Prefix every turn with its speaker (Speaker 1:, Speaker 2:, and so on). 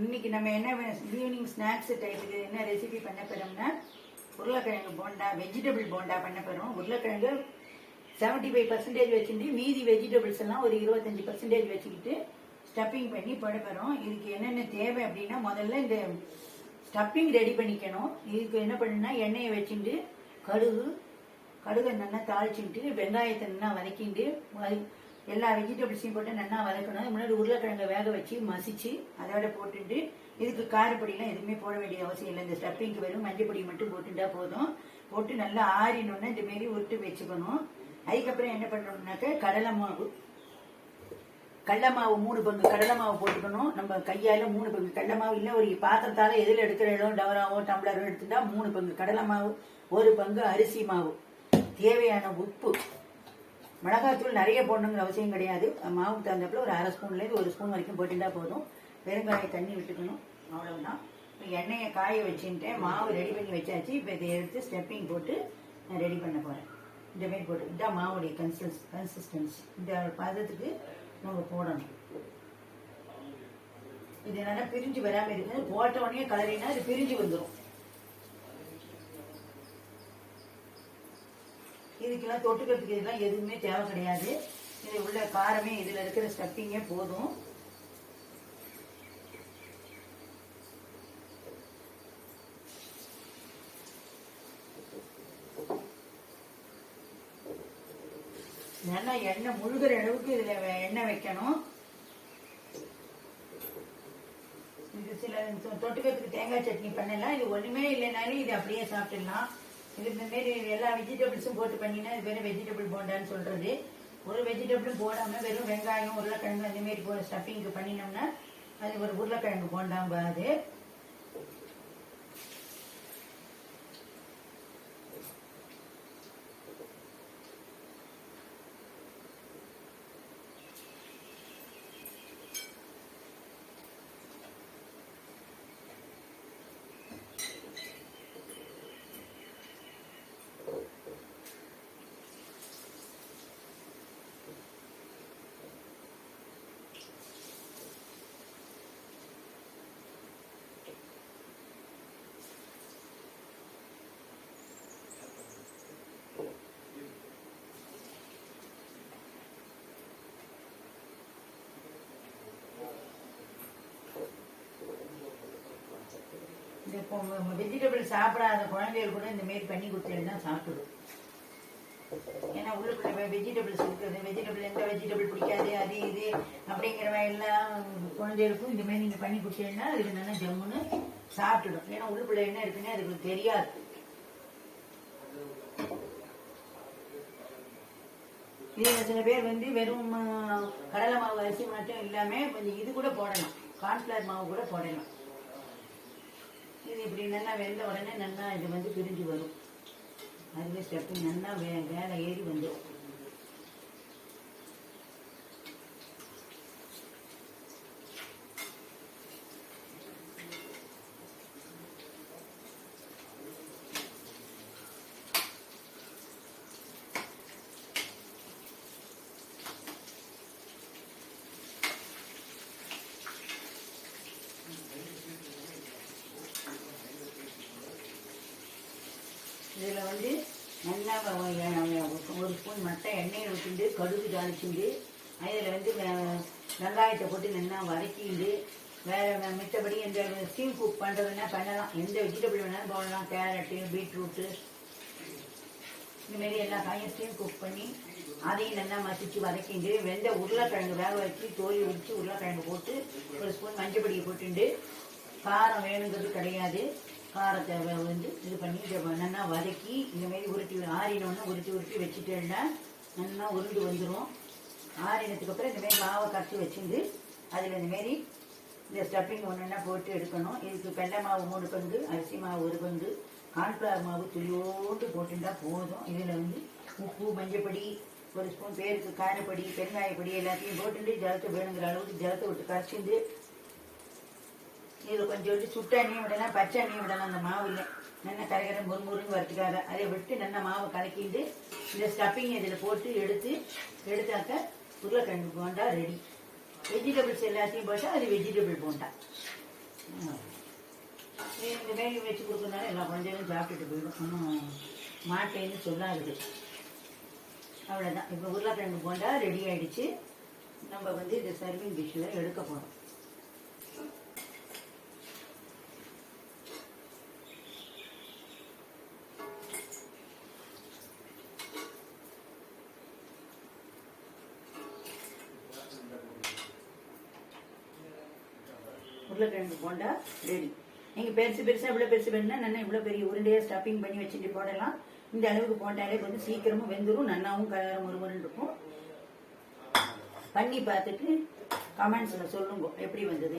Speaker 1: இன்னைக்கு நம்ம என்ன ஈவினிங் ஸ்நாக்ஸ் டைத்துக்கு என்ன ரெசிபி பண்ண போறோம்னா உருளைக்கிழங்கு போண்டா, வெஜிடபிள் போண்டா பண்ண போறோம். உருளைக்கிழங்கு 75% வச்சுட்டு மீதி வெஜிடபிள்ஸ் எல்லாம் ஒரு 25% வச்சுக்கிட்டு ஸ்டப்பிங் பண்ணி போட போறோம். இதுக்கு என்னென்ன தேவை அப்படின்னா, முதல்ல இந்த ஸ்டப்பிங் ரெடி பண்ணிக்கணும். இதுக்கு என்ன பண்ணுன்னா, எண்ணெயை வச்சுட்டு கடுகை நல்லா தாளிச்சுட்டு வெங்காயத்தை நல்லா வதக்கிட்டு எல்லா வெஜிடபிள்ஸையும் போட்டு நல்லா வதக்கணும். முன்னாடி உருளைக்கிழங்கை வேக வச்சு மசிச்சு அதோட போட்டுட்டு, இதுக்கு காரப்பொடியெல்லாம் எதுவுமே போட வேண்டிய அவசியம் இல்லை. இந்த ஸ்டப்பிங்க்கு வெறும் மஞ்சள் பொடி மட்டும் போட்டுட்டா போதும். போட்டு நல்லா ஆறினோன்னா இந்த மாரி உருட்டு வச்சுக்கணும். அதுக்கப்புறம் என்ன பண்ணுறோம்னாக்க கடலை மாவு 3 பங்கு கடலை மாவு போட்டுக்கணும். நம்ம கையால் 3 பங்கு கடலை மாவு இல்லை, ஒரு பாத்திரத்தால் எதில் எடுக்கிற இடம் டவராவோ டம்ளரோ எடுத்துட்டா 3 பங்கு கடலை மாவு, 1 பங்கு அரிசி மாவு, தேவையான உப்பு, மிளகாத்தூள் நிறைய போடணுங்கிற அவசியம் கிடையாது. மாவுக்கு தகுந்தப்பல ஒரு 1/2 ஸ்பூன்லேருந்து 1 ஸ்பூன் வரைக்கும் போட்டுட்டா போதும். வெறுங்காய தண்ணி விட்டுக்கணும், அவ்வளவுதான். இப்போ எண்ணெயை காய வச்சுட்டேன், மாவு ரெடி பண்ணி வச்சாச்சு. இப்போ இதை எடுத்து ஸ்டெப்பிங் போட்டு நான் ரெடி பண்ண போகிறேன். இந்த மாதிரி போட்டு இதான் மாவுடைய கன்சிஸ்டன்சி. இந்த பதத்துக்கு நம்ம போடணும். இது என்னன்னா பிரிஞ்சு வராமல் இருக்குது. போட்ட உடனே கலரினா அது பிரிஞ்சு வந்துடும். இதுக்கெல்லாம் தொட்டுக்கிறதுக்கு இதெல்லாம் எதுவுமே தேவை கிடையாது. இது உள்ள காரமே இதில் இருக்கிற ஸ்டப்பிங்கே போதும். நல்லா எண்ணெய் முழுகிற அளவுக்கு இதில் எண்ணெய் வைக்கணும். இது சில தொட்டுக்கிறதுக்கு தேங்காய் சட்னி பண்ணலாம். இது ஒன்றுமே இல்லைனாலும் இது அப்படியே சாப்பிட்டுடலாம். இது இந்த மாரி எல்லா வெஜிடபிள்ஸும் போட்டு பண்ணினா இது வேறு வெஜிடபிள் போண்டான்னு சொல்றது. ஒரு வெஜிடபிளும் போடாமல் வெறும் வெங்காயம் உருளைக்கிழங்கு அந்த மாரி ஸ்டப்பிங்க்கு பண்ணினோம்னா அது ஒரு உருளைக்கிழங்கு போண்டாம்பாது. இப்போ வெஜிடபிள் சாப்பிடாத குழந்தைகள் கூட இந்த மாரி பண்ணி கொடுத்தா சாப்பிடுது. ஏன்னா உள்ளுக்குள்ள வெஜிடபிள்ஸ் இருக்குது. வெஜிடபிள் எந்த வெஜிடபிள் பிடிக்காது அது இது அப்படிங்கிற எல்லா குழந்தைகளுக்கும் இந்த மாதிரி நீங்கள் பண்ணி கொடுத்தீங்கன்னா அதுக்கு நல்லா ஜம்முன்னு சாப்பிட்டுடும். ஏன்னா உள்ளுக்குள்ள என்ன இருக்குன்னு அதுக்கு தெரியாது. இதில் சில பேர் வெறும் கடலை மாவு அரிசி மட்டும் இல்லாமல் கொஞ்சம் இது கூட போடலாம், கார்ன்ஃப்ளவர் மாவு கூட போடலாம். இது இப்படி நல்லா வெந்த உடனே நல்லா இது பிரிஞ்சு வரும். அதுவே ஸ்டெப்பு நல்லா வேலை ஏறி வந்துடும். இதில் நல்லா 1 ஸ்பூன் மட்டை எண்ணெயை ஊற்றிண்டு கடுகு தாளிச்சுண்டு அதில் வெங்காயத்தை போட்டு நல்லா வதக்கிண்டு வேறு மித்தபடி இந்த ஸ்டீம் குக் பண்ணுறதுன்னா பண்ணலாம். எந்த வெஜிடபிள் வேணாலும் போடலாம். கேரட்டு, பீட்ரூட்டு இந்தமாரி எல்லா காயும் ஸ்டீம் குக் பண்ணி அதையும் நல்லா மசிச்சு வதக்கிண்டு வெந்த உருளைக்கிழங்கு வேக வச்சு தோலி வச்சு உருளைக்கிழங்கு போட்டு 1 ஸ்பூன் மஞ்சள் பொடியை போட்டுண்டு, காரம் வேணுங்கிறது கிடையாது, காரத்தை இது பண்ணி இதை நல்லா வதக்கி இந்தமாரி உருட்டி ஆறினோன்னு உருட்டி வச்சுட்டேன்னா நல்லா உருண்டு வந்துடும். ஆறினத்துக்கு அப்புறம் இந்தமாரி மாவை கரைச்சி வச்சுருந்து அதில் இந்தமாரி இந்த ஸ்டப்பிங் ஒன்றுன்னா போட்டு எடுக்கணும். இதுக்கு கடலை மாவு 3 பங்கு, அரிசி மாவு 1 பங்கு, கார்ன்ஃப்ளவர் மாவு துளியோட்டு போட்டுட்டா போதும். இதில் உப்பு, மஞ்சப்பொடி, 1 ஸ்பூன் பேருக்கு காரப்பொடி, பெருங்காயப்பொடி எல்லாத்தையும் போட்டுட்டு ஜலத்தை வேணுங்கிற அளவுக்கு ஜலத்தை விட்டு கரைச்சிந்து இதில் கொஞ்சோண்டு சுட்ட எண்ணெயும் விடலாம், பச்சை எண்ணெயும் விடலாம். அந்த மாவில் நல்லா கரைக்கரை முறுமுறுன்னு வறுத்துக்காக அதை விட்டு நல்லா மாவை கலக்கிட்டு இந்த ஸ்டப்பிங் இதில் போட்டு எடுத்தாக்க உருளைக்கிழங்கு போண்டா ரெடி. வெஜிடபிள்ஸ் எல்லாத்தையும் போட்டால் அது வெஜிடபிள் போண்டா. இந்த வேலி வச்சு கொடுத்தனால எல்லா குழந்தைகளும் சாப்பிட்டுட்டு போயிடும். ஒன்றும் மாட்டேன்னு சொல்லாது. அவ்வளோதான். இப்போ உருளைக்கிழங்கு போண்டா ரெடி ஆயிடுச்சு. நம்ம வந்து இந்த சர்விங் டிஷ்ஷில் எடுக்க போகிறோம். உருளைக்கிழங்கு போண்டா ரெடி. நீங்கள் பெருசாக இவ்வளோ பெருசு வேணும்னா நல்லா இவ்வளோ பெரிய உருண்டையாக ஸ்டஃபிங் பண்ணி வச்சுட்டு போடலாம். இந்த அளவுக்கு போட்டாலே கொஞ்சம் சீக்கிரமும் வெந்துடும், நல்லாவும் கலரும் ஒருவருன்னு இருக்கும். பண்ணி பார்த்துட்டு கமெண்ட்ஸில் சொல்லுங்க எப்படி வந்தது.